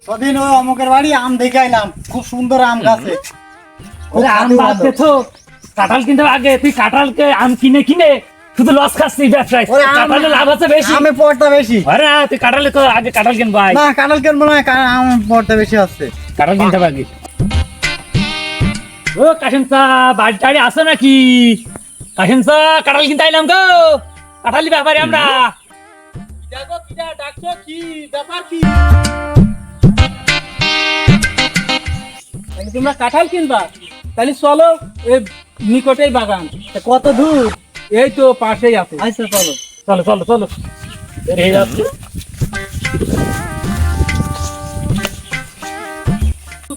সেদিন ওই অমুকের বাড়ি আম দেখে আইলাম, খুব সুন্দর আম গাছে। ওরে আম গাছে তো কাঁঠাল কিনতে আগে তুই কাঁঠালকে আম কিনে কিনে শুধু লস খাচ্ছিস ব্যবসায়। ওরে আম- কাঁঠালের লাভ আছে বেশি। আমে পড়তা বেশি। আরে না, তুই কাঁঠালে তো আগে কাঁঠাল কিনবো আয়। না কাঁঠাল কেন মনে হয় আম পড়তা বেশি হচ্ছে। কাঁঠাল কিনতে হবে আগে। ও কাশিম চা বাড়ি টাড়ি আসো নাকি? কাশিম চা কাঁঠাল কিনতে আইলাম গো। কাঁঠালি ব্যাপারে আমরা দেখো কিটা ডাকছো, কি ব্যাপার কি? তাহলে তোমরা কাঁঠাল কিনবা? তাহলে চলো, এই নিকটেই বাগান। তা কত দূর? এই তো পাশেই আছে। আচ্ছা চলো। চলো চলো চলো। এই যাচ্ছে।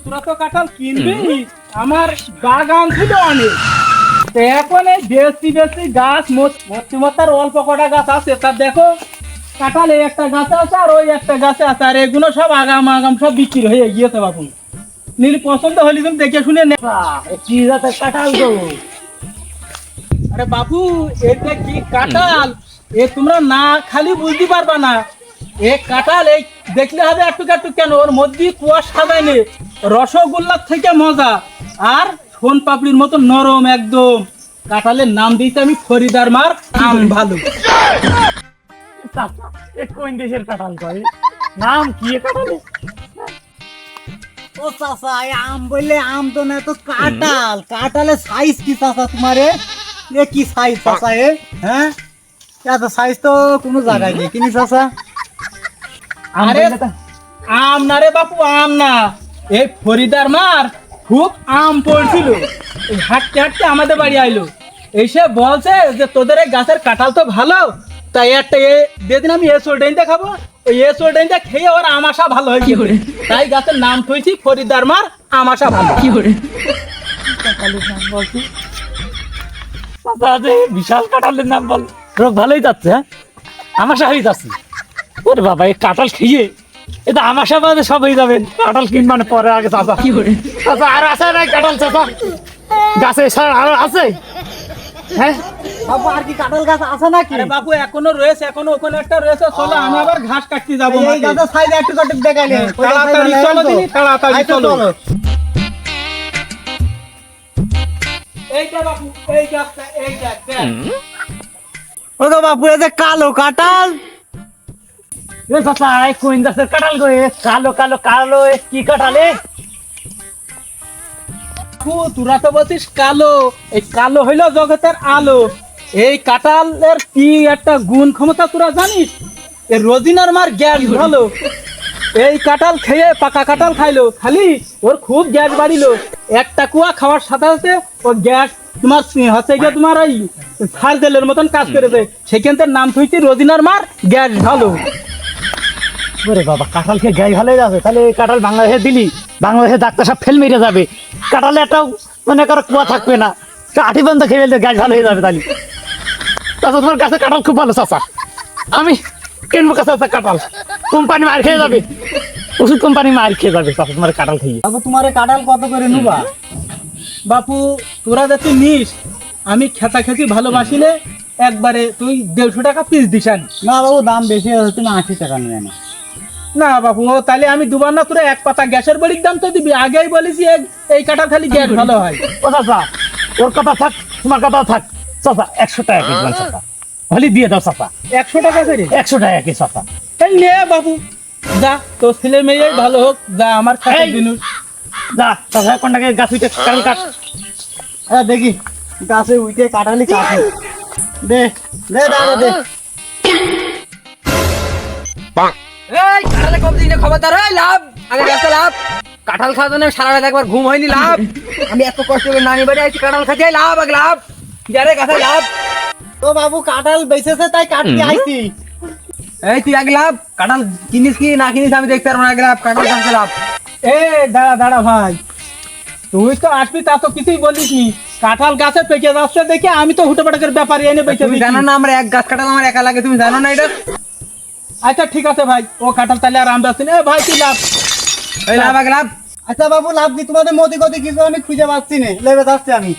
তোরা তো কাঁঠাল কিনবি, আমার বাগান ছিল অনেক। তো এখন এই বেশি বেশি গাছ মতিমতার অল্প কটা গাছ আছে। তা দেখো কাঁঠাল এই একটা গাছে আছে আর ওই একটা গাছে আছে, আর এগুলো সব আগাম আগাম সব বিক্রি হয়ে গিয়েছে বাবু। নীল পছন্দ হলে তুমি দেখে শুনে নে। কি জাতের কাঁঠাল গো? আরে বাবু, এটা কি কাঁঠাল? এ তোমরা না খালি বুঝতে পারবা না। এ কাঁঠাল এই দেখলে হবে একটু একটু, কেন ওর মধ্যে কুয়াশ সাজাইলে রসগোল্লার থেকে মজা, আর সোন পাপড়ির মতো নরম একদম। কাঁঠালের নাম দিয়েছি আমি ফরিদার মার আম ভালো। কোন দেশের কাঁঠাল কয়? নাম কি এ কাঁঠাল? ও চাচা, এই আম বললে আম তো না, তো কাঁঠাল। কাঁঠালের সাইজ কি চাচা তোমারে? এ কি সাইজ চাচা এ? হ্যাঁ, এত সাইজ তো কোনো জায়গায় নেই, কিনি চাচা? আরে আম না রে বাপু, আম না। এই ফরিদার মার খুব আম পড়ছিল, এই হাঁটতে হাঁটতে আমাদের বাড়ি আইলো। এসে বলছে যে তোদের এই গাছের কাঁঠাল তো ভালো, তাই একটা বেদিন আমি এসো ডেনটা খাবো। ওই এসো ডেনটা খেয়ে ওর আমাশা ভালো হয়ে গেছে, তাই গাছের নাম থইছি ফরিদার মার আমাশা ভালো। কি করে কাঁঠালের নাম বলছি? চাচা যে বিশাল কাঁঠালের নাম বল, রোগ ভালোই যাচ্ছে। হ্যাঁ, আমাশা হয়ে যাচ্ছে। ওরে বাবা, এই কাঁঠাল খেয়ে এটা আমাশা বাদে সব হয়ে যাবে। কাঁঠাল কিনবানে পরে আগে চাচা। কি করে চাচা আর আছে না কাঁঠাল? চাচা গাছে আর আছে? হ্যাঁ বাবু, আর কি কাঁঠাল গাছ আছে নাকি? আরে বাবু, এখনো রয়েছে, এখনো ওখানে একটা রয়েছে। চলো আমি আবার ঘাস কাটতে যাবো। এই গাছের সাইজ একটু একটু দেখাইলে তাড়াতাড়ি চলো দিনি, তাড়াতাড়ি আচ্ছা, চলো। চলো। এইটা বাবু, এই গাছটা, এই গাছ দেখ। ও তো বাবু, এই যে কালো কাঁঠাল। এ চাচা, এই কোন গাছের কাঁঠাল গো? এ কালো কালো কালো, এ কি কাঁঠালে? তোরা তো বলছিস কালো, এই কালো হইলো জগতের আলো। এই কাঁঠালের কি একটা গুণ ক্ষমতা তোরা জানিস? এই রোজিনার মার গ্যাস ভালো। এই কাঁঠাল খেয়ে, পাকা কাঁঠাল খাইলো, খালি ওর খুব গ্যাস বাড়িলো। একটা কুয়া খাওয়ার সাথে সাথে ও গ্যাস তোমার হচ্ছে গিয়ে তোমার ওই সার্জেলের মতন কাজ করে দেয়। সেখান থেকে নাম থুইছি রোজিনার মার গ্যাস ভালো। ওরে বাবা, কাঁঠাল খেয়ে গায়ে ভালো হয়ে যাবে। তাহলে এই কাঁঠাল বাংলাদেশে দিলি, বাংলাদেশে ডাক্তার সব ফেল মেরে যাবে। কাঁঠালে একটা মনে করো কুয়া থাকবে না, আঠি বন্ধ খেয়ে ফেললে গাছ ভালো হয়ে যাবে। তাহলে চাচা তোমার গাছে কাঁঠাল খুব ভালো। চাচা আমি কিনবো কাছে কাঁঠাল, কোম্পানি মার খেয়ে যাবে, ওষুধ কোম্পানি মার খেয়ে যাবে চাচা তোমার কাঁঠাল খেয়ে। বাবু, তোমার এই কাঁঠাল কত করে নুবা? বাপু, তোরা যাতে নিস, আমি খেতাখেতি ভালোবাসিলে একবারে তুই 150 টাকা পিস দিস আন। না বাবু, দাম বেশি হচ্ছে, তুমি 80 টাকা নিয়ে নাও। না বাপু, ও তাহলে আমি দুবার না, তোরা এক পাতা গ্যাসের বাড়ির দাম তো দিবি। আগেই বলিস এই কাটা খালি গ্যাস ভালো হয়। ও চাচা, ওর কথা থাক, তোমার কথা থাক। চাচা 100 টাকা কেজি চাচা, হলি দিয়ে দাও চাচা। 100 টাকা করে 100 টাকা কেজি চাচা। এই নে বাবু, যা তোর ছেলে মেয়ে ভালো হোক, যা আমার খাতা এই। দিনু। যা চাচা, কোন টাকা গাছ উঠে কাঁঠাল কাট। হ্যাঁ, দেখি গাছে উঠে কাঁঠালি কাটি। দে দে দাদা, দে। এই কাঁঠালে কম দিনে খবরদার। এই লাভ আগে গাছে লাভ। কাঁঠাল খাওয়ার জন্য সারা রাত একবার ঘুম হয়নি। লাভ, আমি এত কষ্ট করে নানি বাড়ি আইছি কাঁঠাল খাতে। লাভ আগে লাভ, যারে গাছে লাভ। তো বাবু, কাঁঠাল বেচেছে তাই কাটতে আইছি। এই তুই আগে লাভ, কাঁঠাল কিনিস কি না কিনিস আমি দেখতে পারবো না। আগে লাভ, কাঁঠাল গাছে লাভ। এ দাঁড়া দাঁড়া ভাই, তুই তো আসবি তা তো কিছুই বলিস নি। কাঁঠাল গাছে পেকে যাচ্ছে দেখে আমি তো হুটোপাটাকের ব্যাপারে এনে বেঁচে তুমি জানো না আমরা এক গাছ কাঁঠাল আমার একা লাগে, তুমি জানো না এটা? আচ্ছা ঠিক আছে ভাই, ও কাঁঠাল তাহলে আর আমরা আসছি না। এ ভাই তুই লাভ। এই লাভ আগে লাভ। আচ্ছা বাবু, লাভ কি? তোমাদের মতি গতি কিছু আমি খুঁজে পাচ্ছি না, লেবে যাচ্ছি আমি।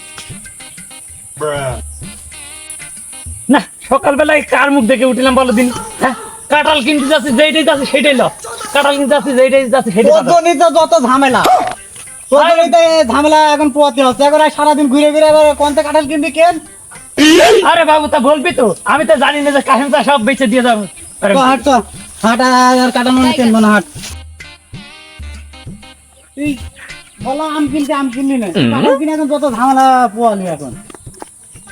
না, সকালবেলায় কার মুখ দেখে উঠলাম বলো দিন? হ্যাঁ, কাঁঠাল কিনতে যাচ্ছি, যেইটাই যাচ্ছে সেইটাই ল। কাঁঠাল কিনতে আসছি যেটাই যাচ্ছে সেটা পাতা। পদ্ধতিতে যত ঝামেলা পদ্ধতিতে ঝামেলা এখন পোয়াতে হচ্ছে এখন আর সারাদিন ঘুরে ঘুরে আবার কোনটা কাঁঠাল কিনবি কেন আরে বাবু তা বলবি তো, আমি তো জানি না যে কাহিনীটা সব বেঁচে দিয়ে যাবো। আরে তো হাট তো হাট আর কাটানো কিনবো না হাট তুই বলো আম কিনতে আম কিনবি না কাঁঠাল কিনে এখন যত ঝামেলা পোয়ালি এখন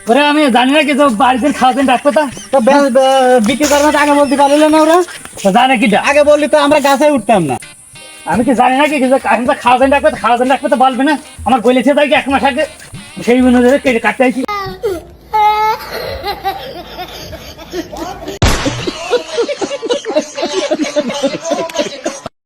ওরে আমি জানি না কিছু বাড়িতে খাওয়া দিন রাখবো তা তো বিক্রি করবে আগে বলতে পারলে না ওরা তো জানে কিটা আগে বললি তো আমরা গাছে উঠতাম না আমি কি জানি না কি কিছু কাহিনীটা খাওয়া দিন রাখবো, খাওয়া দিন রাখবো তো বলবে না। আমার বলেছে তাই কি 1 মাস আগে সেই অনুযায়ী কেটে কাটতে আইছি।